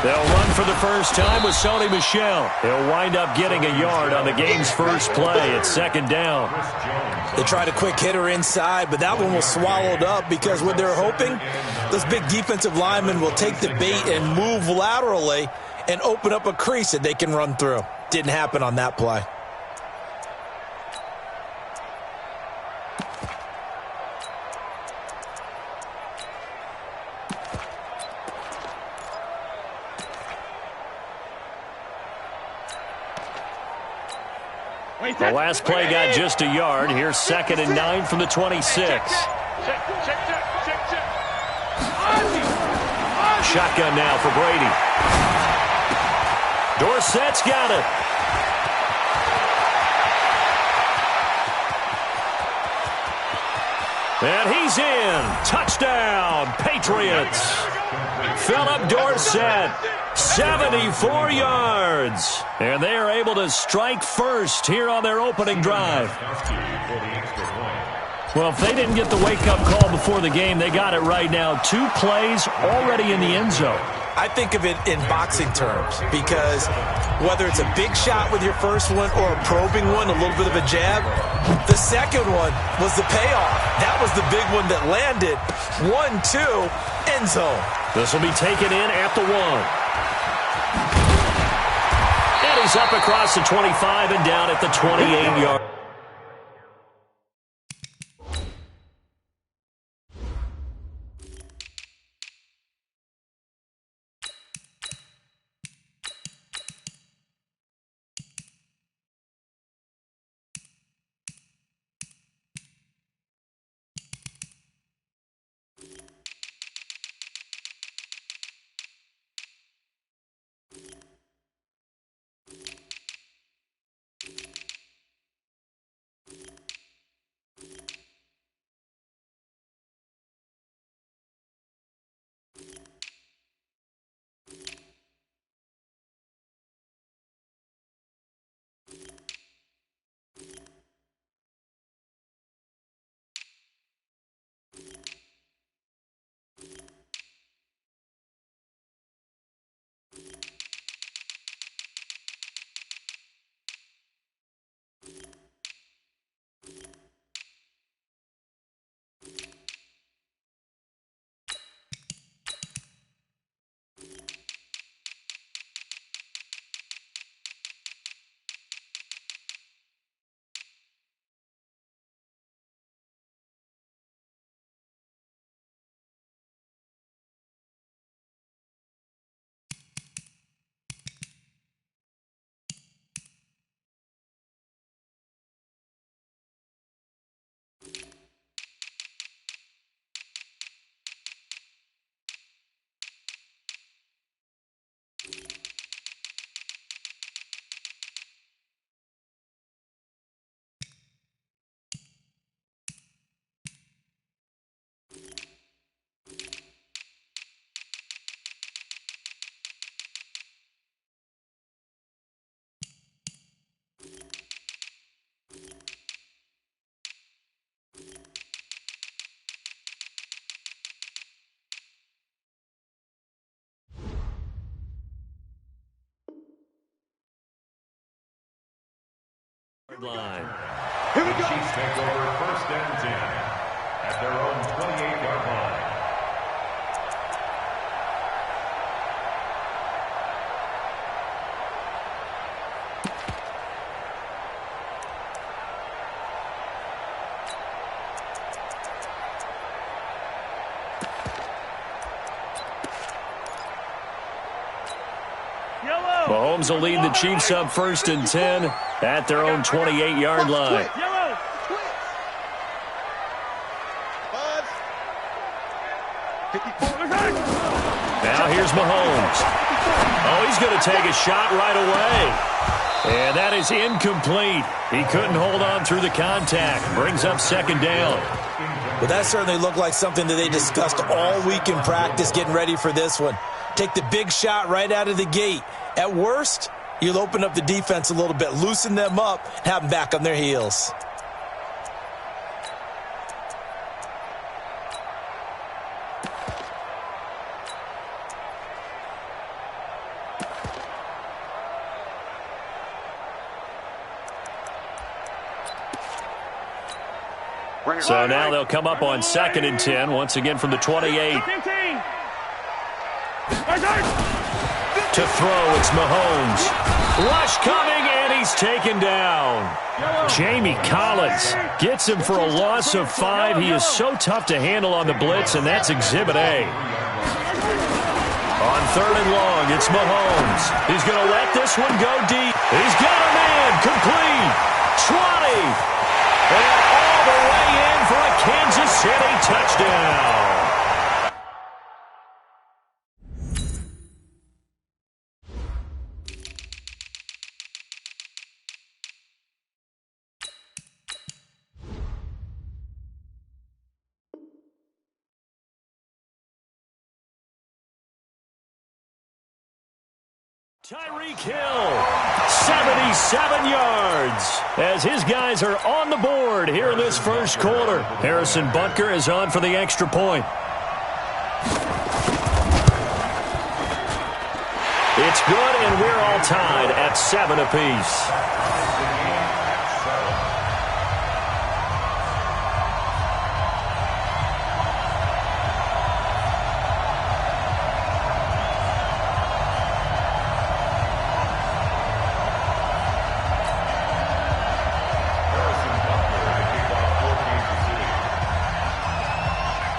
They'll run for the first time with Sony Michel. He'll wind up getting a yard on the game's first play. It's second down. They tried a quick hitter inside, but that one was swallowed up because what they're hoping, those big defensive linemen will take the bait and move laterally and open up a crease that they can run through. Didn't happen on that play. The last play got just a yard. Here's 2nd and 9 from the 26. Shotgun now for Brady. Dorsett's got it. And he's in. Touchdown, Patriots. Philip Dorsett, 74 yards. And they are able to strike first here on their opening drive. Well, if they didn't get the wake-up call before the game, they got it right now. 2 plays already in the end zone. I think of it in boxing terms because whether it's a big shot with your first one or a probing one, a little bit of a jab, the second one was the payoff. That was the big one that landed. 1-2, end zone. This will be taken in at the 1. And he's up across the 25 and down at the 28-yard. Line. Here we go. Chiefs take over 1st and 10 at their own 28-yard line. Mahomes will lead the Chiefs up 1st and 10 at their own 28-yard line. Now here's Mahomes. Oh, he's going to take a shot right away. And that is incomplete. He couldn't hold on through the contact. Brings up 2nd down. Well, that certainly looked like something that they discussed all week in practice getting ready for this one. Take the big shot right out of the gate. At worst, you'll open up the defense a little bit, loosen them up, and have them back on their heels. So now they'll come up on 2nd and 10, once again from the 28. To throw, it's Mahomes. Rush coming, and he's taken down. Jamie Collins gets him for a loss of 5. He is so tough to handle on the blitz, and that's Exhibit A. On 3rd and long, it's Mahomes. He's going to let this one go deep. He's got a man, complete. 20. And all the way in for a Kansas City touchdown. Tyreek Hill, 77 yards, as his guys are on the board here in this first quarter. Harrison Butker is on for the extra point. It's good, and we're all tied at 7 apiece.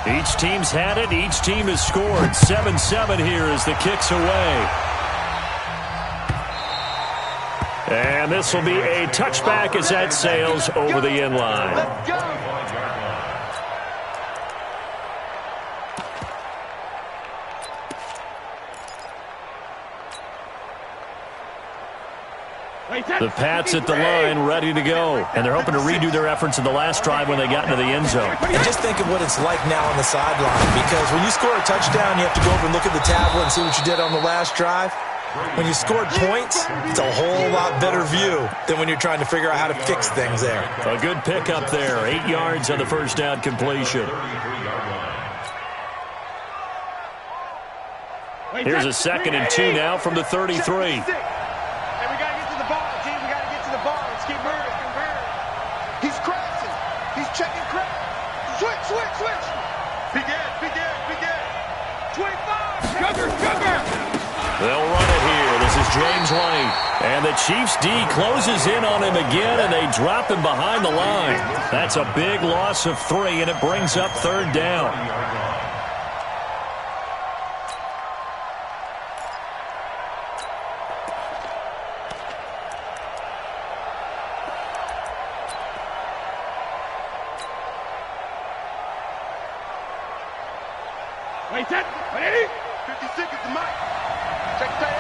Each team's had it. Each team has scored. 7-7 here as the kick's away. And this will be a touchback as that sails over the end line. Let's go. The Pats at the line, ready to go. And they're hoping to redo their efforts in the last drive when they got into the end zone. And just think of what it's like now on the sideline, because when you score a touchdown, you have to go over and look at the tablet and see what you did on the last drive. When you scored points, it's a whole lot better view than when you're trying to figure out how to fix things there. A good pickup there. 8 yards on the first down completion. Here's a 2nd and 2 now from the 33. Switch. Begin. 25. Sugar. They'll run it here. This is James White. And the Chiefs D closes in on him again, and they drop him behind the line. That's a big loss of 3, and it brings up 3rd down. Wait, 56 is the mic. Check tight.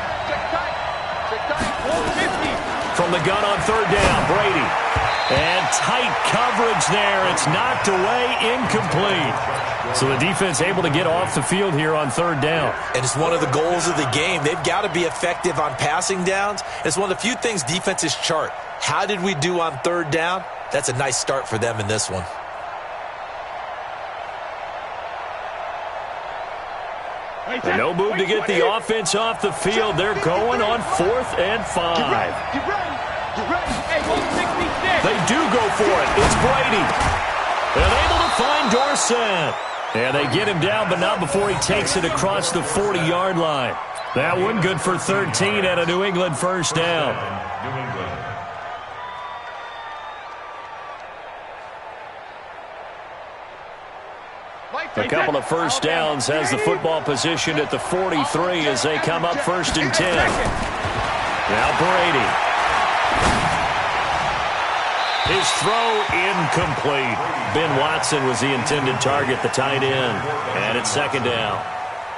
450. From the gun on 3rd down, Brady. And tight coverage there. It's knocked away, incomplete. So the defense able to get off the field here on 3rd down. And it's one of the goals of the game. They've got to be effective on passing downs. It's one of the few things defenses chart. How did we do on 3rd down? That's a nice start for them in this one. And no move to get the offense off the field. They're going on 4th and 5. Get ready. Hey, 166. They do go for it. It's Brady. And able to find Dorsett. And they get him down, but not before he takes it across the 40-yard line. That one good for 13 at a New England first down. A couple of first downs has the football position at the 43 as they come up 1st and 10. Now Brady. His throw incomplete. Ben Watson was the intended target, the tight end. And it's 2nd down.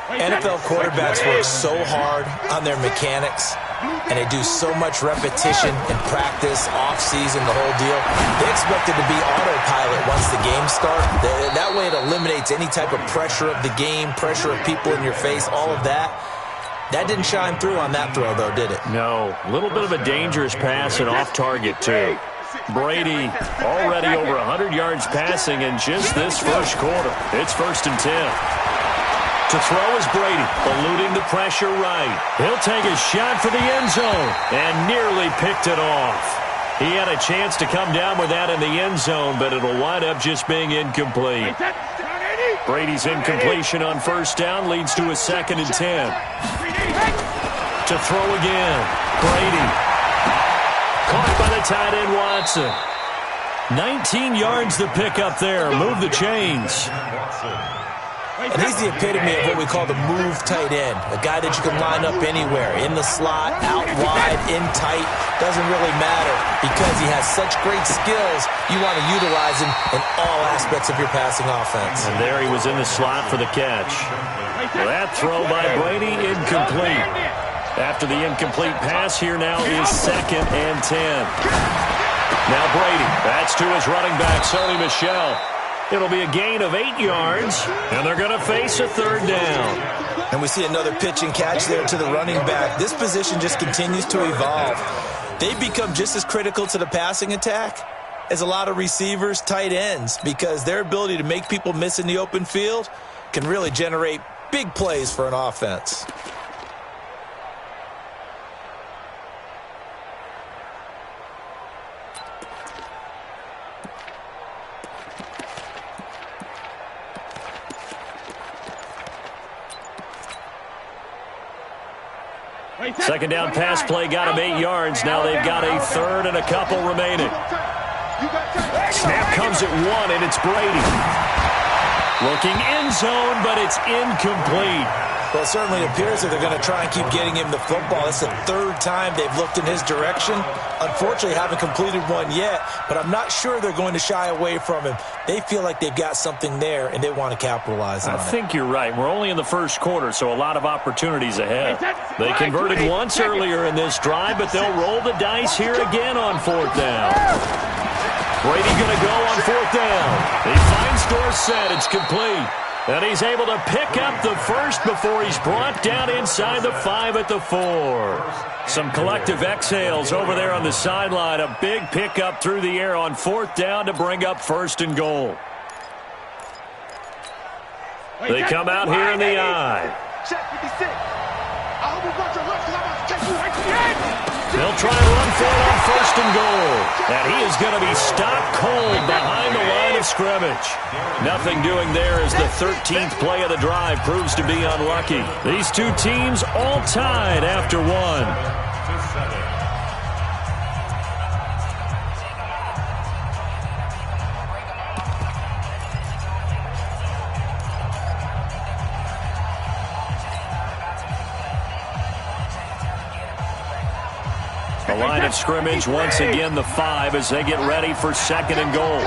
NFL quarterbacks work so hard on their mechanics, and they do so much repetition and practice, off-season, the whole deal. They expect it to be autopilot once the game starts. That way it eliminates any type of pressure of the game, pressure of people in your face, all of that. That didn't shine through on that throw, though, did it? No. A little bit of a dangerous pass and off target, too. Brady already over 100 yards passing in just this first quarter. It's 1st and 10. To throw is Brady, eluding the pressure right. He'll take a shot for the end zone and nearly picked it off. He had a chance to come down with that in the end zone, but it'll wind up just being incomplete. Brady's incompletion on first down leads to a 2nd and 10. To throw again. Brady. Caught by the tight end Watson. 19 yards to pick up there. Move the chains. And he's the epitome of what we call the move tight end. A guy that you can line up anywhere. In the slot, out wide, in tight. Doesn't really matter because he has such great skills. You want to utilize him in all aspects of your passing offense. And there he was in the slot for the catch. That throw by Brady, incomplete. After the incomplete pass, here now is 2nd and 10. Now Brady, that's to his running back, Sony Michel. It'll be a gain of 8 yards, and they're going to face a 3rd down. And we see another pitch and catch there to the running back. This position just continues to evolve. They become just as critical to the passing attack as a lot of receivers, tight ends, because their ability to make people miss in the open field can really generate big plays for an offense. Second down pass play got him 8 yards. Now they've got a 3rd and a couple remaining. Snap comes at 1, and it's Brady. Looking end zone, but it's incomplete. Well, it certainly appears that they're going to try and keep getting him the football. It's the 3rd time they've looked in his direction. Unfortunately, haven't completed one yet, but I'm not sure they're going to shy away from him. They feel like they've got something there, and they want to capitalize on it. I think you're right. We're only in the first quarter, so a lot of opportunities ahead. They converted once earlier in this drive, but they'll roll the dice here again on 4th down. Brady going to go on 4th down. He finds Dorsett. It's complete. And he's able to pick up the first before he's brought down inside the 5 at the 4. Some collective exhales over there on the sideline. A big pickup through the air on 4th down to bring up 1st and goal. They come out here in the I. They'll try and run for it on 1st and goal. And he is going to be stopped cold behind the line of scrimmage. Nothing doing there as the 13th play of the drive proves to be unlucky. These two teams all tied after 1. The line of scrimmage, once again, the 5 as they get ready for 2nd and goal.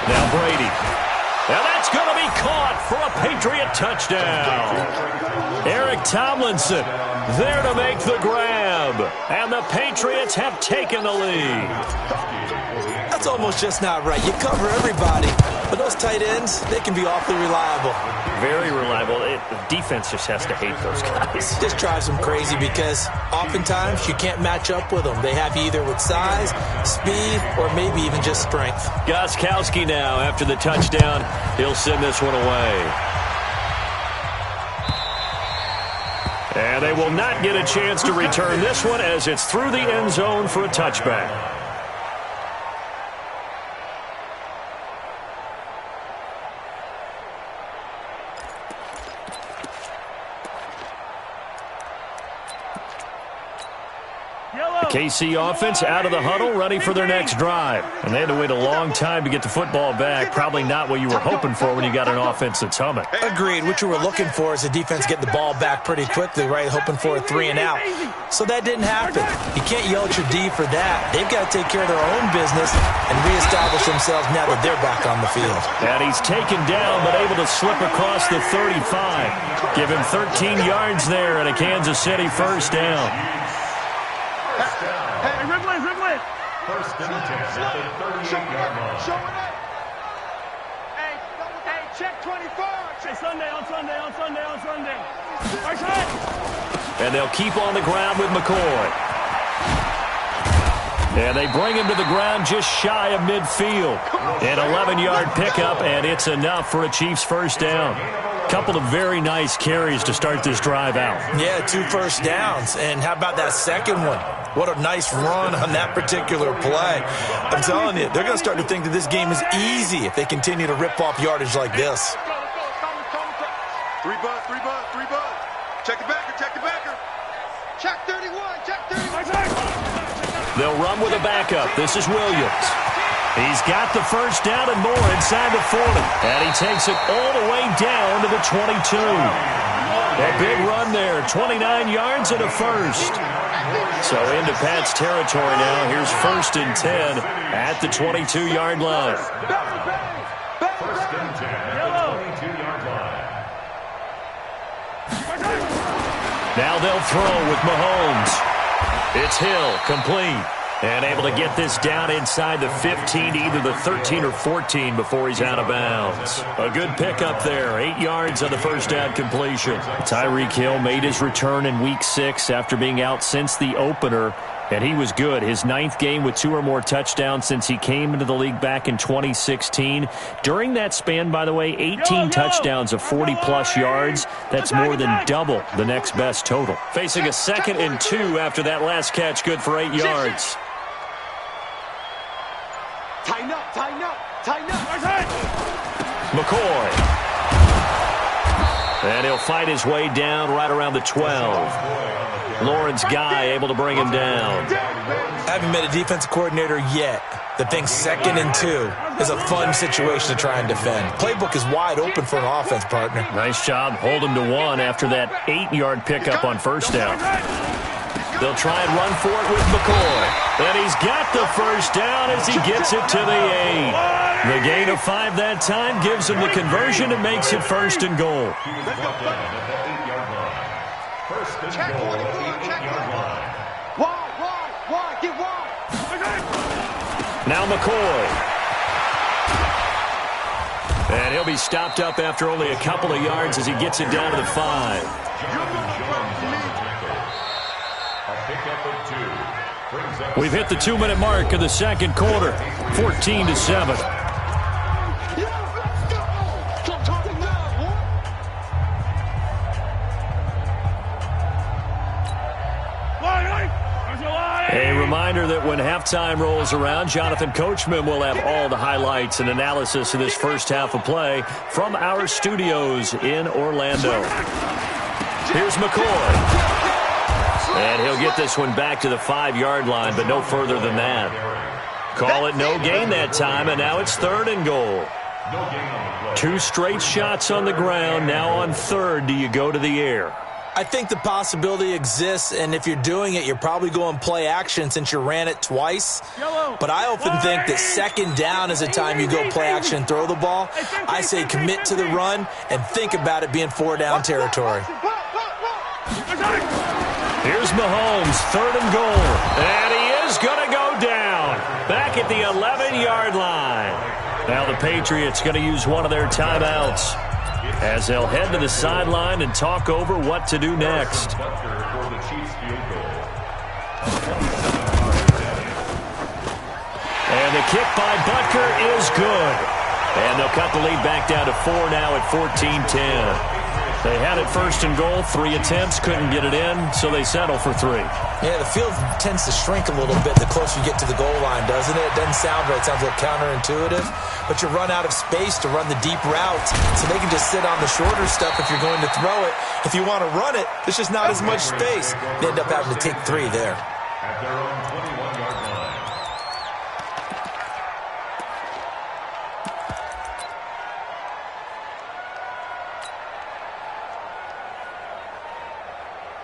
Now Brady. Now that's going to be caught for a Patriot touchdown. Eric Tomlinson there to make the grab. And the Patriots have taken the lead. That's almost just not right. You cover everybody, but those tight ends, they can be awfully reliable. Very reliable. The defense just has to hate those guys. This drives them crazy because oftentimes you can't match up with them. They have you either with size, speed, or maybe even just strength. Gostkowski now after the touchdown. He'll send this one away. And they will not get a chance to return this one as it's through the end zone for a touchback. KC offense out of the huddle, ready for their next drive. And they had to wait a long time to get the football back. Probably not what you were hoping for when you got an offense that's humming. Agreed. What you were looking for is the defense getting the ball back pretty quickly, right? Hoping for a 3 and out. So that didn't happen. You can't yell at your D for that. They've got to take care of their own business and reestablish themselves now that they're back on the field. And he's taken down but able to slip across the 35. Give him 13 yards there and a Kansas City first down. Hey, Ridley. 1st and 10 at the 38-yard line. Hey, check 24. Hey, Sunday. And they'll keep on the ground with McCoy. And they bring him to the ground just shy of midfield. An 11-yard pickup, and it's enough for a Chiefs first down. Couple of very nice carries to start this drive out. Yeah, 2 first downs. And how about that second one? What a nice run on that particular play. I'm telling you, they're going to start to think that this game is easy if they continue to rip off yardage like this. 3 bud, 3 bud, 3 bud. Check the backer, check the backer. Check 31, check 31. They'll run with a backup. This is Williams. He's got the first down and more inside the 40. And he takes it all the way down to the 22. A big run there, 29 yards and a first. So into Pat's territory now. Here's 1st and 10 at the 22-yard line. First and 10 at the 22-yard line. Now they'll throw with Mahomes. It's Hill, complete. And able to get this down inside the 15 to either the 13 or 14 before he's out of bounds. A good pickup there. 8 yards on the first down completion. Tyreek Hill made his return in Week 6 after being out since the opener. And he was good. His 9th game with 2 or more touchdowns since he came into the league back in 2016. During that span, by the way, 18 touchdowns of 40-plus yards. That's more than double the next best total. Facing a 2nd and 2 after that last catch, good for 8 yards. Tighten up, tighten up, tighten up. McCoy. And he'll fight his way down right around the 12. Lawrence Guy able to bring him down. Haven't met a defensive coordinator yet that thinks 2nd and 2 is a fun situation to try and defend. Playbook is wide open for an offense, partner. Nice job. Hold him to 1 after that 8-yard pickup on first down. They'll try and run for it with McCoy. And he's got the first down as he gets it to the 8. The gain of 5 that time gives him the conversion and makes it 1st and goal. First and goal at the 8-yard line. Wide, get wide. Now McCoy. And he'll be stopped up after only a couple of yards as he gets it down to the 5. We've hit the 2-minute mark of the second quarter, 14-7. A reminder that when halftime rolls around, Jonathan Coachman will have all the highlights and analysis of this first half of play from our studios in Orlando. Here's McCoy. And he'll get this one back to the 5-yard line, but no further than that. Call it no gain that time, and now it's 3rd and goal. 2 straight shots on the ground. Now on 3rd, do you go to the air? I think the possibility exists, and if you're doing it, you're probably going play action since you ran it twice. But I often think that 2nd down is the time you go play action and throw the ball. I say commit to the run and think about it being 4-down territory. Here's Mahomes, 3rd and goal. And he is going to go down. Back at the 11-yard line. Now the Patriots going to use one of their timeouts as they'll head to the sideline and talk over what to do next. And the kick by Butker is good. And they'll cut the lead back down to 4 now at 14-10. They had it 1st and goal, 3 attempts, couldn't get it in, so they settle for 3. Yeah, the field tends to shrink a little bit the closer you get to the goal line, doesn't it? It doesn't sound right. It sounds a little counterintuitive. But you run out of space to run the deep routes, so they can just sit on the shorter stuff if you're going to throw it. If you want to run it, there's just not as much space. They end up having to take 3 there. At their own 21-yard line.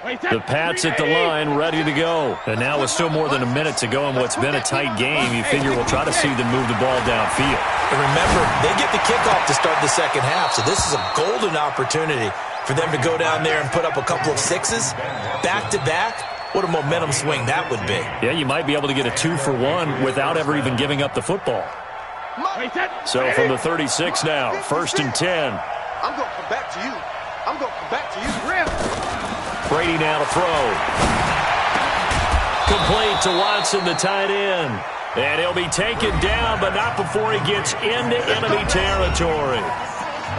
The Pats at the line, ready to go. And now with still more than a minute to go in what's been a tight game, you figure we'll try to see them move the ball downfield. And remember, they get the kickoff to start the second half, so this is a golden opportunity for them to go down there and put up a couple of 6s back-to-back. What a momentum swing that would be. Yeah, you might be able to get a 2-for-1 without ever even giving up the football. So from the 36 now, 1st and 10. I'm going to come back to you. I'm going to come back to you. Brady now to throw. Complete to Watson, the tight end. And he'll be taken down, but not before he gets into enemy territory.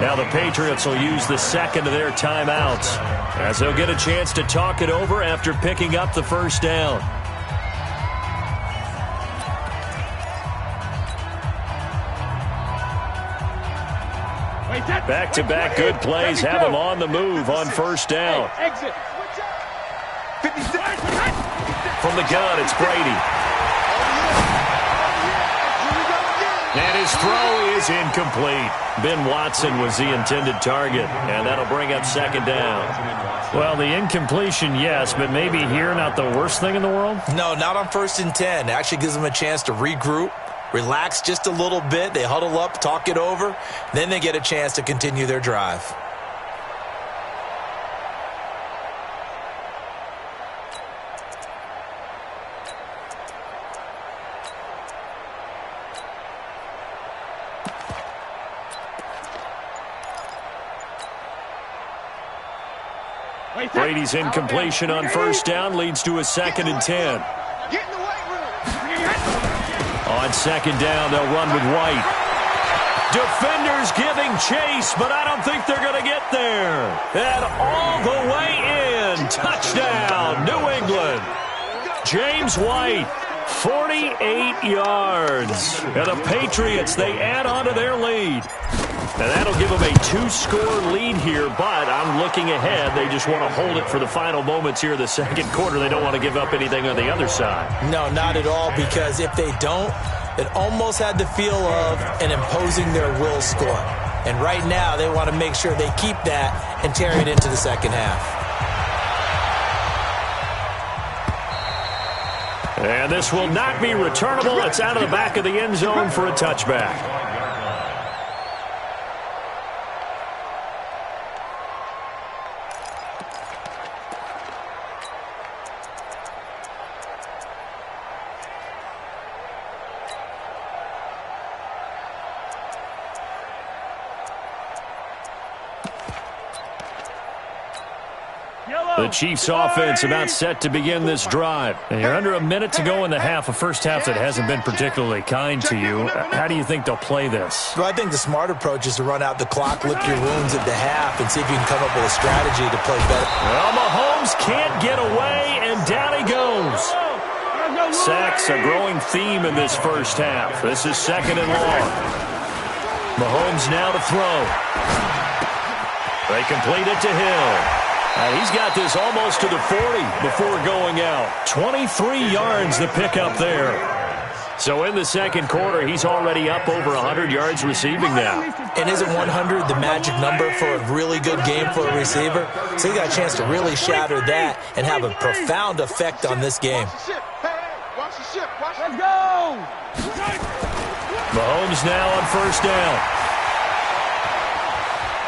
Now the Patriots will use the second of their timeouts, as they'll get a chance to talk it over after picking up the first down. Back-to-back good plays have him on the move on first down. From the gun, it's Brady. And his throw is incomplete. Ben Watson was the intended target, and that'll bring up second down. Well, the incompletion, yes, but maybe here not the worst thing in the world? No, not on 1st and 10. It actually gives them a chance to regroup, relax just a little bit. They huddle up, talk it over. Then they get a chance to continue their drive. Brady's incompletion on first down leads to a 2nd and 10. On second down, they'll run with White. Defenders giving chase, but I don't think they're going to get there. And all the way in. Touchdown, New England. James White, 48 yards. And the Patriots, they add on to their lead. And that'll give them a 2-score lead here, but I'm looking ahead. They just want to hold it for the final moments here in the second quarter. They don't want to give up anything on the other side. No, not at all, because if they don't, it almost had the feel of an imposing their will score. And right now, they want to make sure they keep that and carry it into the second half. And this will not be returnable. It's out of the back of the end zone for a touchback. The Chiefs offense about set to begin this drive. And you're under a minute to go in the half, a first half that hasn't been particularly kind to you. How do you think they'll play this? Well, I think the smart approach is to run out the clock, lick your wounds at the half, and see if you can come up with a strategy to play better. Well, Mahomes can't get away, and down he goes. Sacks, a growing theme in this first half. This is 2nd and long. Mahomes now to throw. They complete it to Hill. He's got this almost to the 40 before going out. 23 yards the pickup there. So in the second quarter, he's already up over 100 yards receiving now. And isn't 100 the magic number for a really good game for a receiver? So he got a chance to really shatter that and have a profound effect on this game. Let's go! Mahomes now on first down.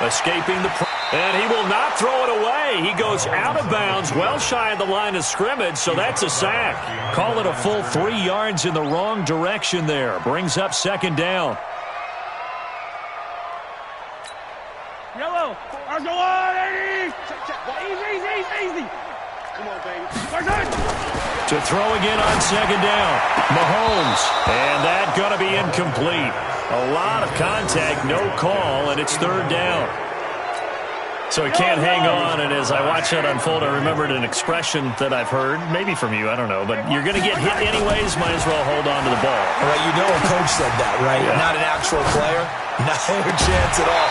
Escaping the... And he will not throw it away. He goes out of bounds, well shy of the line of scrimmage, so that's a sack. Call it a full 3 yards in the wrong direction there. Brings up second down. Yellow. Let's go on, Eddie. Easy. Come on, baby. To throw again on second down. Mahomes. And that going to be incomplete. A lot of contact, no call, and it's third down. So he can't hang on, and as I watch that unfold, I remembered an expression that I've heard, maybe from you, I don't know, but you're going to get hit anyways, might as well hold on to the ball. Right, you know a coach said that, right? Yeah. Not an actual player. No chance at all.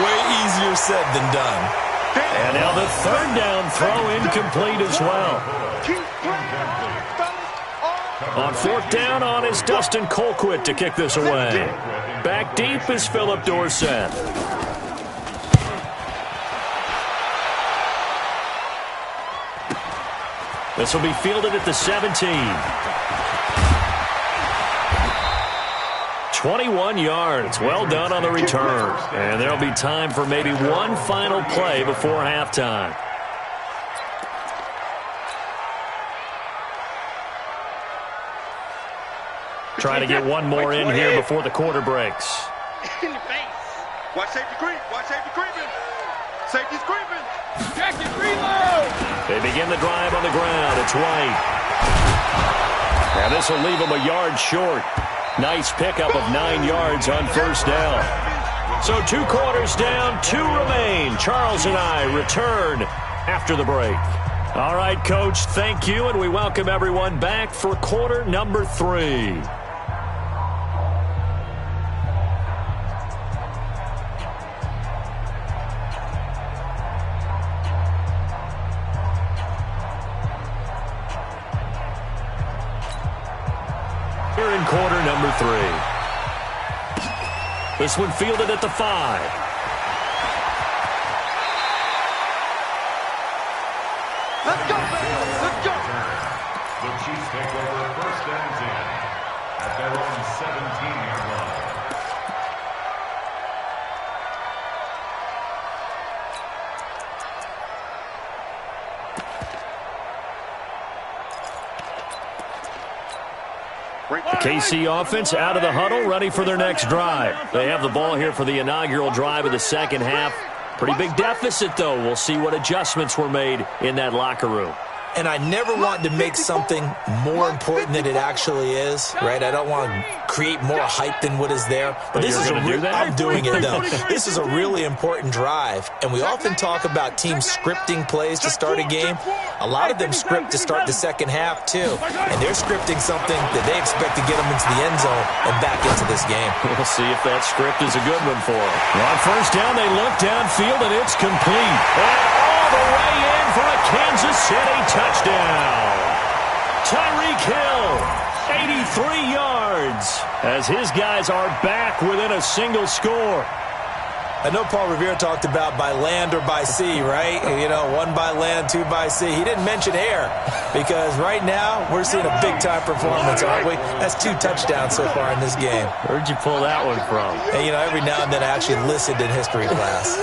Way easier said than done. And now the third down throw incomplete as well. On fourth down on is Dustin Colquitt to kick this away. Back deep is Philip Dorsett. This will be fielded at the 17. 21 yards. Well done on the return. And there'll be time for maybe one final play before halftime. Trying to get one more in here before the quarter breaks. In the face. Watch safety creep. Watch safety creeping. Safety's creeping. Jackson, reload. They begin the drive on the ground. It's White. And this will leave him a yard short. Nice pickup of 9 yards on first down. So 2 quarters down, 2 remain. Charles and I return after the break. All right, Coach, thank you, and we welcome everyone back for quarter number 3. Here in quarter number 3. This one fielded at the 5. Let's go, baby. Let's go. The Chiefs take over first and 10 at their own 17-yard line. The KC offense out of the huddle, ready for their next drive. They have the ball here for the inaugural drive of the second half. Pretty big deficit, though. We'll see what adjustments were made in that locker room. And I never want to make something more important than it actually is, right? I don't want to create more hype than what is there. But this is I'm doing it, though. This is a really important drive. And we often talk about teams scripting plays to start a game. A lot of them script to start the second half, too. And they're scripting something that they expect to get them into the end zone and back into this game. We'll see if that script is a good one for them. On first down, they look downfield, and it's complete. And all the way in for a Kansas City touchdown. Tyreek Hill, 83 yards, as his guys are back within a single score. I know Paul Revere talked about by land or by sea, right? You know, 1 by land, 2 by sea. He didn't mention air because right now we're seeing a big-time performance, aren't we? That's 2 touchdowns so far in this game. Where'd you pull that one from? And, you know, every now and then I actually listened in history class.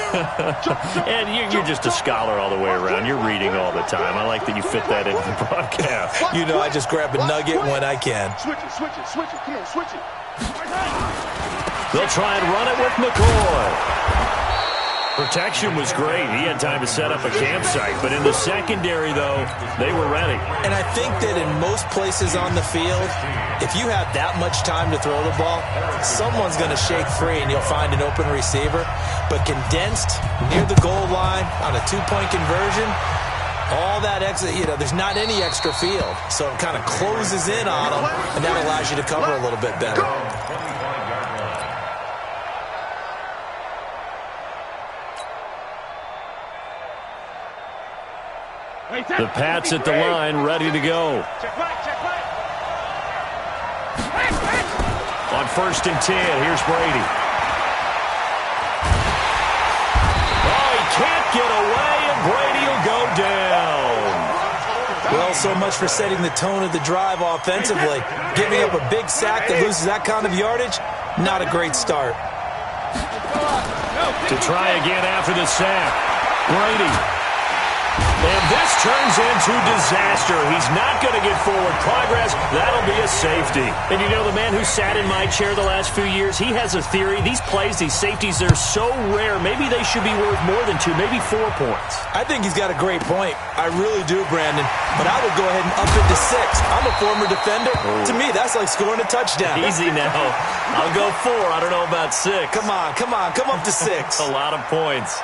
And you're just a scholar all the way around. You're reading all the time. I like that you fit that into the broadcast. You know, I just grab a nugget when I can. Switch it, switch it, switch it. Come on, switch it. They'll try and run it with McCoy. Protection was great. He had time to set up a campsite. But in the secondary, though, they were ready. And I think that in most places on the field, if you have that much time to throw the ball, someone's going to shake free and you'll find an open receiver. But condensed near the goal line on a 2-point conversion, all that extra, you know, there's not any extra field. So it kind of closes in on them, and that allows you to cover a little bit better. The Pats at the line, ready to go. On first and 10, here's Brady. Oh, he can't get away, and Brady will go down. Well, so much for setting the tone of the drive offensively. Giving up a big sack that loses that kind of yardage, not a great start. To try again after the sack, Brady. And this turns into disaster. He's not going to get forward progress. That'll be a safety. And you know, the man who sat in my chair the last few years, he has a theory. These plays, these safeties, they're so rare. Maybe they should be worth more than 2, maybe 4 points. I think he's got a great point. I really do, Brandon. But I would go ahead and up it to 6. I'm a former defender. To me, that's like scoring a touchdown. Easy now. I'll go 4. I don't know about 6. Come on. Come up to 6. A lot of points.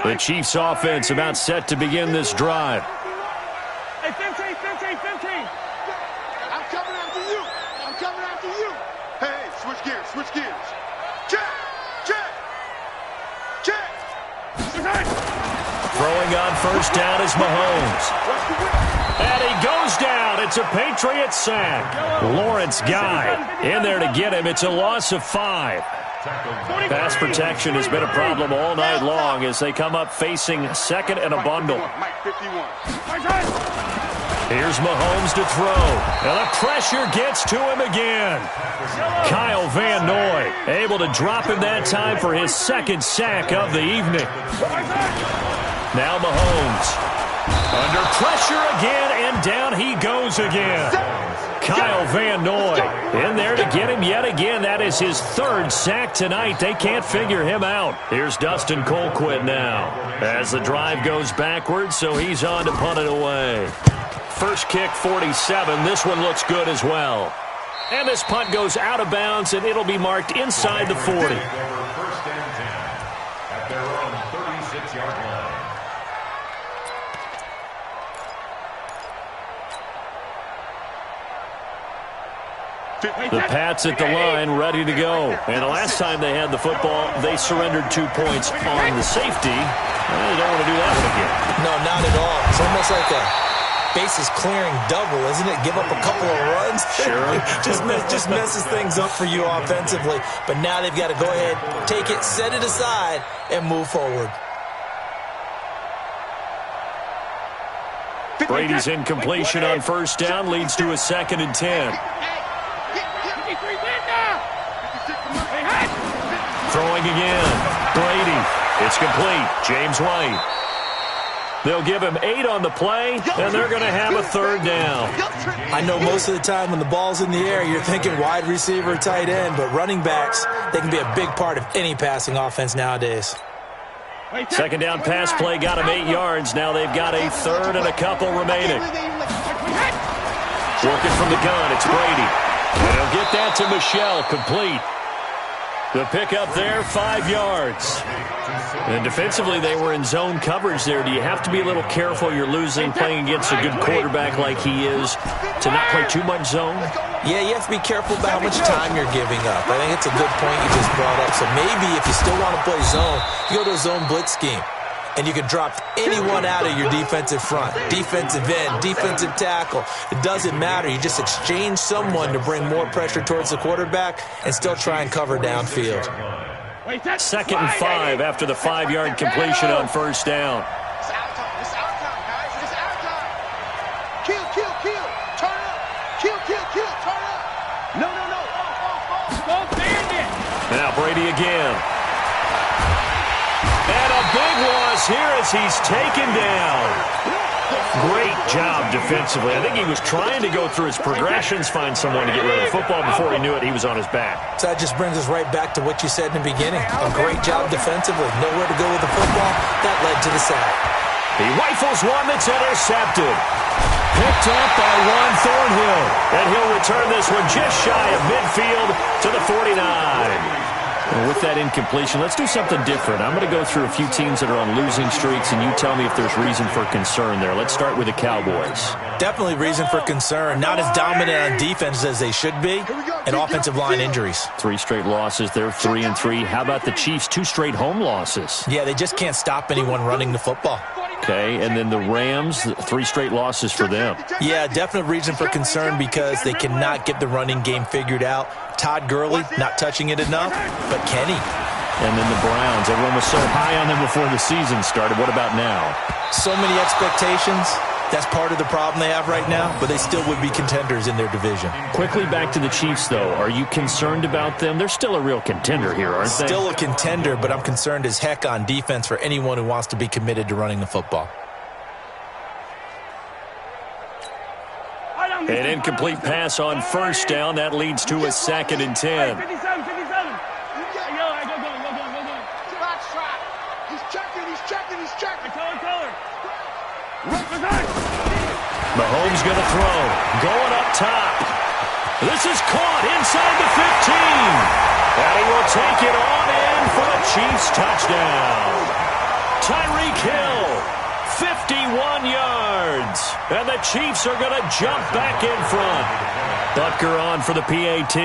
The Chiefs offense about set to begin this drive. Hey, 15. I'm coming after you. I'm coming after you. Hey, switch gears, switch gears. Check. Throwing on first down is Mahomes. And he goes down. It's a Patriot sack. Lawrence Guy in there to get him. It's a loss of 5. Pass protection has been a problem all night long as they come up facing second and a bundle. Here's Mahomes to throw. And the pressure gets to him again. Kyle Van Noy able to drop him that time for his second sack of the evening. Now Mahomes under pressure again, and down he goes again. Kyle Van Noy in there to get him yet again. That is his third sack tonight. They can't figure him out. Here's Dustin Colquitt now as the drive goes backwards, so he's on to punt it away. First kick, 47. This one looks good as well. And this punt goes out of bounds, and it'll be marked inside the 40. First and 10 at their own 36-yard line. The Pats at the line, ready to go. And the last time they had the football, they surrendered 2 points on the safety. They don't want to do that one again. No, not at all. It's almost like a bases clearing double, isn't it? Give up a couple of runs. Sure. just messes things up for you offensively. But now they've got to go ahead, take it, set it aside, and move forward. Brady's incompletion on first down leads to a 2nd and 10. Throwing again. Brady. It's complete. James White. They'll give him 8 on the play, and they're going to have a 3rd down. I know most of the time when the ball's in the air, you're thinking wide receiver, tight end, but running backs, they can be a big part of any passing offense nowadays. 2nd down pass play got him 8 yards. Now they've got a 3rd and a couple remaining. Working from the gun, it's Brady. And he'll get that to Michelle, complete. The pickup there, 5 yards. And defensively, they were in zone coverage there. Do you have to be a little careful? You're losing, playing against a good quarterback like he is, to not play too much zone? Yeah, you have to be careful about how much time you're giving up. I think it's a good point you just brought up. So maybe if you still want to play zone, you go to a zone blitz scheme. And you can drop anyone out of your defensive front, defensive end, defensive tackle. It doesn't matter. You just exchange someone to bring more pressure towards the quarterback and still try and cover downfield. 2nd and 5 after the 5-yard completion on first down. It's our time. It's our time, guys. It's our time. Kill. Turn up. Kill. Turn up. No. Don't stand it. Now Brady again. And a big loss here as he's taken down. Great job defensively. I think he was trying to go through his progressions, find someone to get rid of the football. Before he knew it, he was on his back. So that just brings us right back to what you said in the beginning. A great job defensively. Nowhere to go with the football. That led to the sack. He rifles one that's intercepted. Picked up by Juan Thornhill. And he'll return this one just shy of midfield to the 49. And with that incompletion, let's do something different. I'm going to go through a few teams that are on losing streaks, and you tell me if there's reason for concern there. Let's start with the Cowboys. Definitely reason for concern. Not as dominant on defense as they should be, and offensive line injuries. 3 straight losses. They're 3-3. How about the Chiefs? 2 straight home losses. Yeah, they just can't stop anyone running the football. Okay, and then the Rams, 3 straight losses for them. Yeah, definite reason for concern because they cannot get the running game figured out. Todd Gurley not touching it enough, but Kenny. And then the Browns. Everyone was so high on them before the season started. What about now? So many expectations. That's part of the problem they have right now, but they still would be contenders in their division. Quickly back to the Chiefs, though. Are you concerned about them? They're still a real contender here, aren't they? Still a contender, but I'm concerned as heck on defense for anyone who wants to be committed to running the football. An incomplete pass on first down. That leads to a 2nd and 10. 57. Go. He's checking. Color. Mahomes going to throw. Going up top. This is caught inside the 15. And he will take it on in for a Chiefs touchdown. Tyreek Hill, 51 yards. And the Chiefs are going to jump back in front. Butker on for the PAT.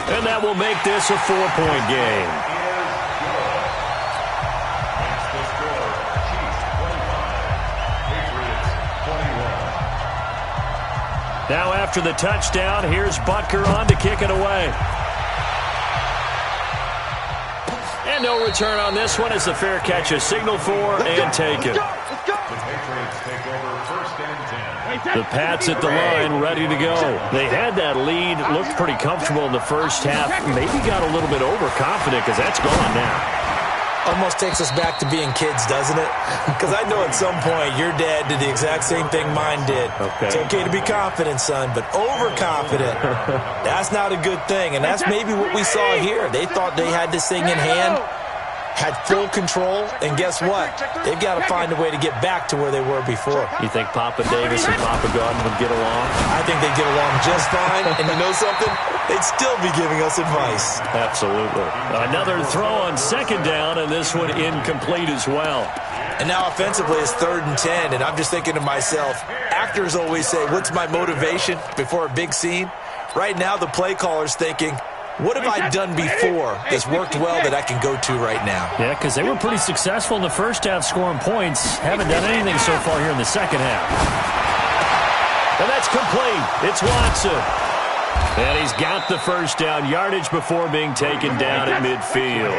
And that will make this a 4-point game. Now after the touchdown, here's Butker on to kick it away. And no return on this one as the fair catch is signaled for and taken. The Pats at the line, ready to go. They had that lead, looked pretty comfortable in the first half. Maybe got a little bit overconfident because that's gone now. Almost takes us back to being kids, doesn't it? Because I know at some point your dad did the exact same thing mine did. Okay. It's okay to be confident, son, but overconfident, that's not a good thing. And that's maybe what we saw here. They thought they had this thing in hand, had full control, and guess what? They've got to find a way to get back to where they were before. You think Papa Davis and Papa Gordon would get along? I think they'd get along just fine, and you know something? They'd still be giving us advice. Absolutely. Another throw on second down, and this one incomplete as well. And now offensively it's 3rd and 10, and I'm just thinking to myself, actors always say, what's my motivation before a big scene? Right now the play caller's thinking, what have I done before that's worked well that I can go to right now? Yeah, because they were pretty successful in the first half scoring points. Haven't done anything so far here in the second half. And that's complete. It's Watson. And he's got the first down, yardage before being taken down at midfield.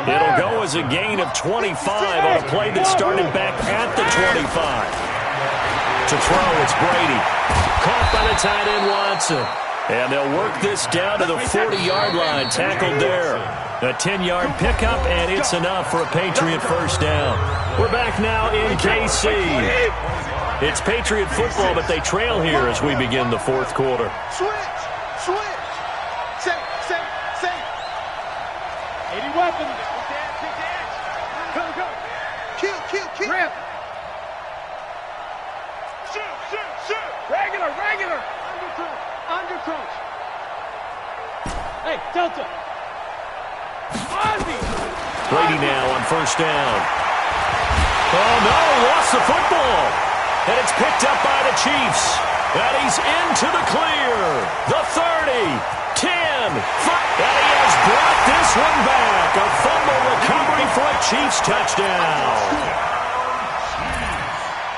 It'll go as a gain of 25 on a play that started back at the 25. To throw, it's Brady. Caught by the tight end, Watson. And they'll work this down to the 40-yard line, tackled there. A 10-yard pickup, and it's enough for a Patriot first down. We're back now in KC. It's Patriot football, but they trail here as we begin the fourth quarter. Switch. Safe. 80 weapons. Go. Kill. Rip. Shoot. Regular. Under crunch. Hey, Delta. Ozzy. Brady now on first down. Oh, no, lost the football. And it's picked up by the Chiefs. And he's into the clear. The 30, 10, 5. And he has brought this one back. A fumble recovery for a Chiefs touchdown.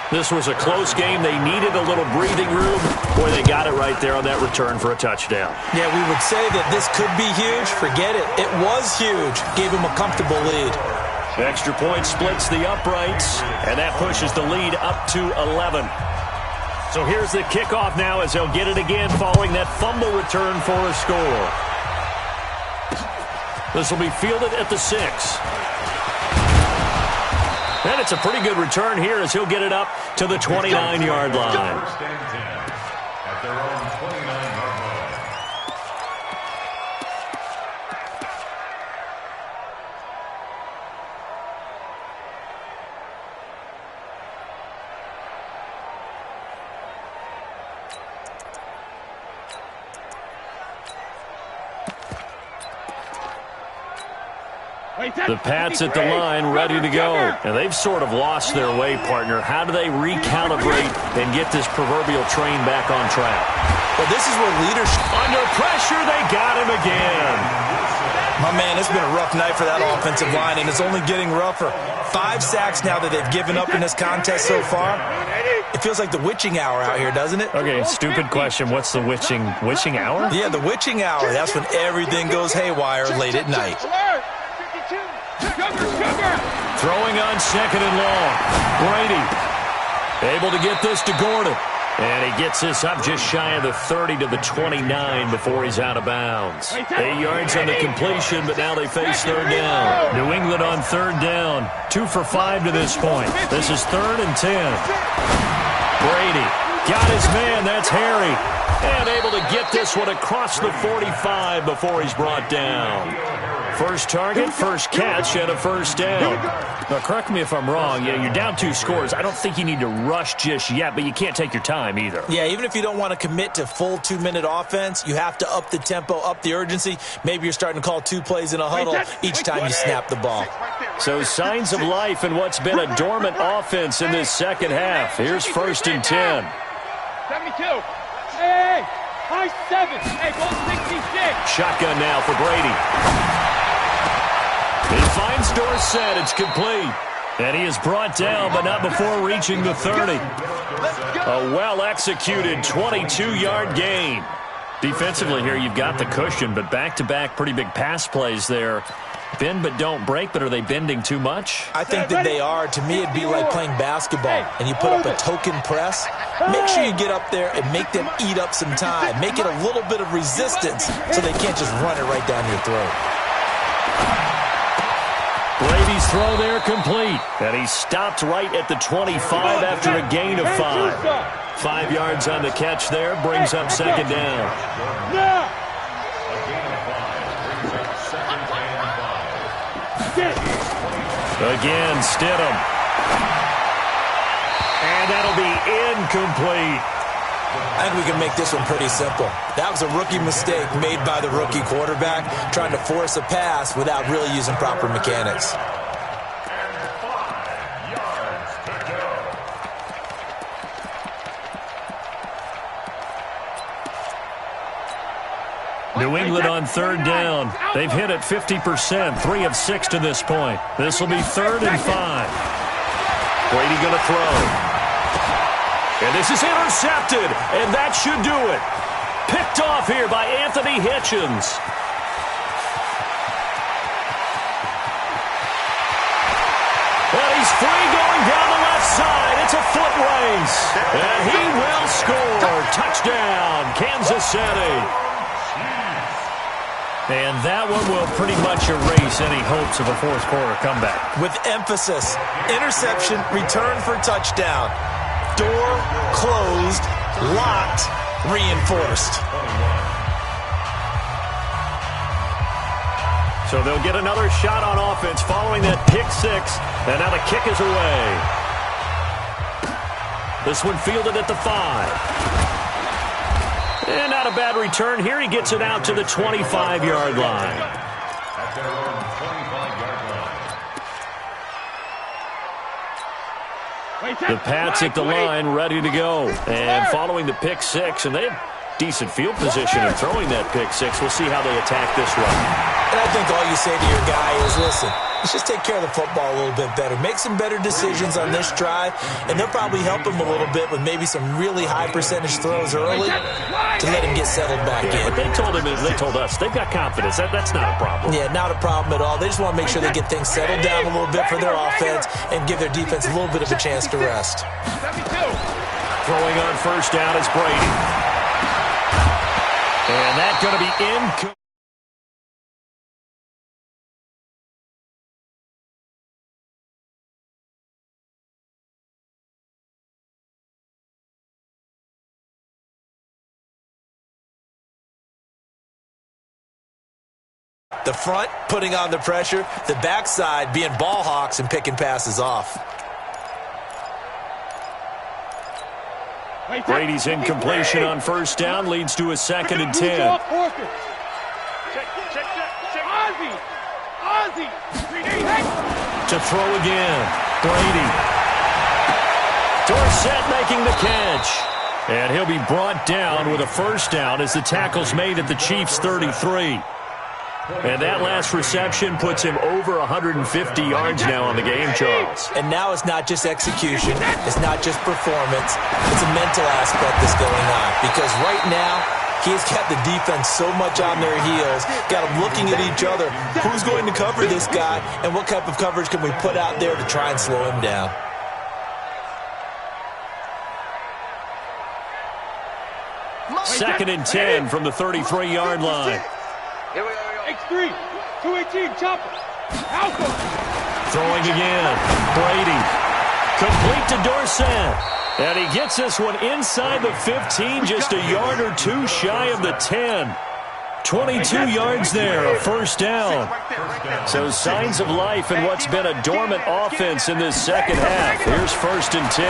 This was a close game. They needed a little breathing room. Boy, they got it right there on that return for a touchdown. Yeah, we would say that this could be huge. Forget it. It was huge. Gave him a comfortable lead. Extra point splits the uprights, and that pushes the lead up to 11. So here's the kickoff now as they'll get it again following that fumble return for a score. This will be fielded at the 6. And it's a pretty good return here as he'll get it up to the 29-yard line. First and 10 at their own 29-yard line. The Pats at the line, ready to go. And they've sort of lost their way, partner. How do they recalibrate and get this proverbial train back on track? Well, this is where leadership... Under pressure, they got him again. My man, it's been a rough night for that offensive line, and it's only getting rougher. 5 sacks now that they've given up in this contest so far. It feels like the witching hour out here, doesn't it? Okay, stupid question. What's the witching hour? Yeah, the witching hour. That's when everything goes haywire late at night. Throwing on second and long. Brady able to get this to Gordon. And he gets this up just shy of the 30 to the 29 before he's out of bounds. 8 yards on the completion, but now they face third down. New England on third down. 2 for 5 to this point. This is 3rd and 10. Brady got his man. That's Harry. And able to get this one across the 45 before he's brought down. First target, first catch, and a first down. Now, correct me if I'm wrong. Yeah, you're down 2 scores. I don't think you need to rush just yet, but you can't take your time either. Yeah, even if you don't want to commit to full 2-minute offense, you have to up the tempo, up the urgency. Maybe you're starting to call 2 plays in a huddle each time you snap the ball. So signs of life in what's been a dormant offense in this second half. Here's 1st and 10. 72. Hey, high 7. Hey, goal 66. Shotgun now for Brady. He finds Dorsett. It's complete. And he is brought down, but not before reaching the 30. A well-executed 22-yard gain. Defensively here, you've got the cushion, but back-to-back pretty big pass plays there. Bend but don't break, but are they bending too much? I think that they are. To me, it'd be like playing basketball, and you put up a token press. Make sure you get up there and make them eat up some time. Make it a little bit of resistance so they can't just run it right down your throat. Brady Brady's throw there complete. And he stopped right at the 25 after a gain of 5. 5 yards on the catch there. Brings up second down. Again, Stidham. And that'll be incomplete. I think we can make this one pretty simple. That was a rookie mistake made by the rookie quarterback, trying to force a pass without really using proper mechanics. New England on third down. They've hit it 50%, 3 of 6 to this point. This will be 3rd and 5. Brady going to throw. And this is intercepted, and that should do it. Picked off here by Anthony Hitchens. And he's free going down the left side. It's a foot race. And he will score. Touchdown, Kansas City. And that one will pretty much erase any hopes of a fourth quarter comeback. With emphasis, interception, return for touchdown. Door closed, locked, reinforced. So they'll get another shot on offense following that pick 6. And now the kick is away. This one fielded at the 5. And not a bad return here. He gets it out to the 25-yard line. At their own 25-yard line. The Pats at the line, ready to go. And following the pick 6, and they have decent field position in throwing that pick 6. We'll see how they attack this one. And I think all you say to your guy is, listen, let's just take care of the football a little bit better. Make some better decisions on this drive, and they'll probably help him a little bit with maybe some really high percentage throws early to let him get settled back in. But they told us, they've got confidence. That's not a problem. Yeah, not a problem at all. They just want to make sure they get things settled down a little bit for their offense and give their defense a little bit of a chance to rest. Throwing on first down is Brady. And that's going to be incomplete. The front putting on the pressure, the backside being ball hawks and picking passes off. Brady's incompletion on first down leads to a 2nd and 10. To throw again, Brady. Dorsett making the catch. And he'll be brought down with a first down as the tackle's made at the Chiefs' 33. And that last reception puts him over 150 yards now on the game, Charles. And now it's not just execution. It's not just performance. It's a mental aspect that's going on. Because right now, he's got the defense so much on their heels, got them looking at each other. Who's going to cover this guy, and what type of coverage can we put out there to try and slow him down? Second and 10 from the 33-yard line. X3, 218, chopper. Alpha. Throwing again. Brady. Complete to Dorsett. And he gets this one inside the 15, just a yard or two shy of the 10. 22 yards there, a first down. So signs of life in what's been a dormant offense in this second half. Here's 1st and 10.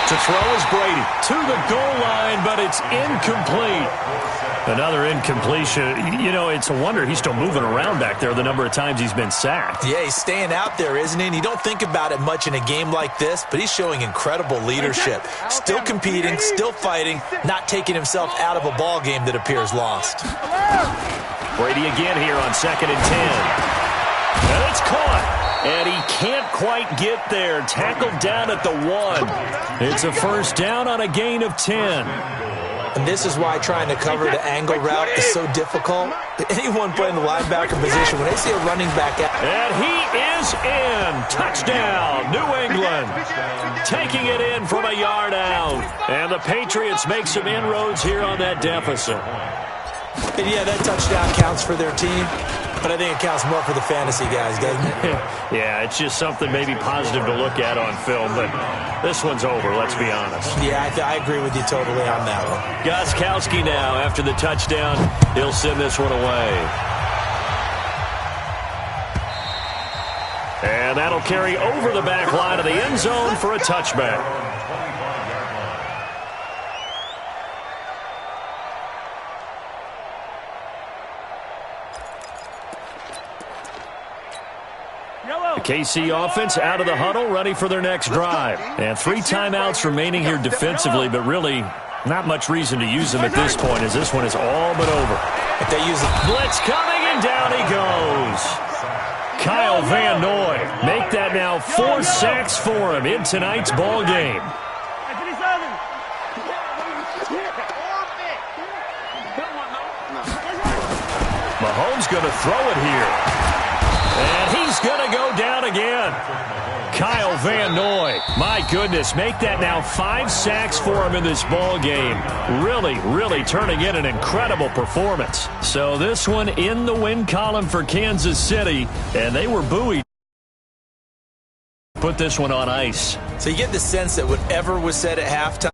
To throw is Brady to the goal line, but it's incomplete. Another incompletion. You know, it's a wonder he's still moving around back there the number of times he's been sacked. Yeah, he's staying out there, isn't he? And you don't think about it much in a game like this, but he's showing incredible leadership. Still competing, still fighting, not taking himself out of a ball game that appears lost. Brady again here on 2nd and 10. And it's caught. And he can't quite get there. Tackled down at the 1. It's a first down on a gain of 10. And this is why trying to cover the angle route is so difficult. Anyone playing the linebacker position, when they see a running back out. And he is in. Touchdown, New England. Taking it in from a yard out. And the Patriots make some inroads here on that deficit. And yeah, that touchdown counts for their team. But I think it counts more for the fantasy guys, doesn't it? Yeah, it's just something maybe positive to look at on film, but this one's over, let's be honest. Yeah, I agree with you totally on that one. Gostkowski now, after the touchdown, he'll send this one away. And that'll carry over the back line of the end zone for a touchback. The KC offense out of the huddle, ready for their next drive. And 3 timeouts remaining here defensively, but really not much reason to use them at this point, as this one is all but over. If they use it. Blitz coming, and down he goes. Kyle Van Noy, make that now 4 sacks for him in tonight's ball game. Mahomes going to throw it here. And he's going to go down again. Kyle Van Noy, my goodness, make that now 5 sacks for him in this ball game. Really turning in an incredible performance. So this one in the win column for Kansas City, and they were buoyed. Put this one on ice. So you get the sense that whatever was said at halftime